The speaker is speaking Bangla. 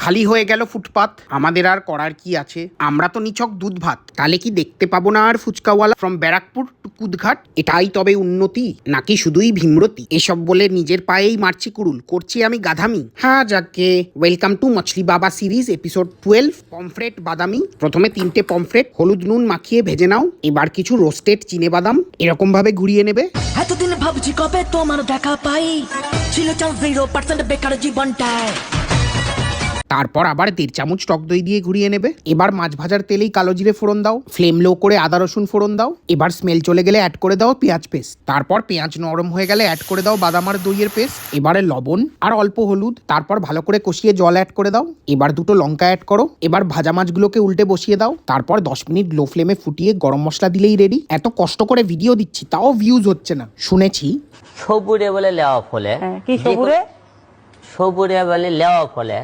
খালি হয়ে গেল ফুটপাত। আমাদের আর করার কি আছে, আমরা তো নিছক দুধ ভাত। তাহলে কি দেখতে পাবো না আর ফুচকাওয়ালা ফ্রম ব্যারাকপুর টু কুদঘাট? এটাই তবে উন্নতি, নাকি শুধুই ভীমরতি? এসব বলে নিজের পায়েই মারছি কুড়ুল, করছি আমি গাধামি। হ্যাঁ যাকে, ওয়েলকাম টু মছলি বাবা সিরিজ এপিসোড 12, পমফ্রেট বাদামি। প্রথমে 3টে পমফ্রেট হলুদ নুন মাখিয়ে ভেজে নাও, এবার কিছু রোস্টেড চিনে বাদাম এরকম ভাবে ঘুরিয়ে নেবে। এতদিন ভাবছি কবে তোমার দেখা পাই, ছিল 0% বেকার জীবনটায়। তারপর আবার 1.5 চামচ টক দই দিয়ে ঘুরিয়ে নেবে। এবার মাছ ভাজার তেলেই কালো জিরে ফোড়ন দাও, ফ্লেম লো করে আদা রসুন ফোড়ন দাও। এবার স্মেল চলে গেলে অ্যাড করে দাও পেঁয়াজ পেস্ট। তারপর পেঁয়াজ নরম হয়ে গেলে অ্যাড করে দাও বাদাম আর দইয়ের পেস্ট। এবারে লবণ আর অল্প হলুদ, তারপর ভালো করে কষিয়ে জল অ্যাড করে দাও। এবার 2টো লঙ্কা অ্যাড করো। এবার ভাজা মাছগুলোকে উল্টে বসিয়ে দাও। তারপর 10 মিনিট লো ফ্লেমে ফুটিয়ে গরম মশলা দিলেই রেডি। এত কষ্ট করে ভিডিও দিচ্ছি তাও ভিউজ হচ্ছে না। শুনেছি সবুরে বলে লেওয়া ফলে। কি সবুরে? সবুরে বলে লেওয়া ফলে।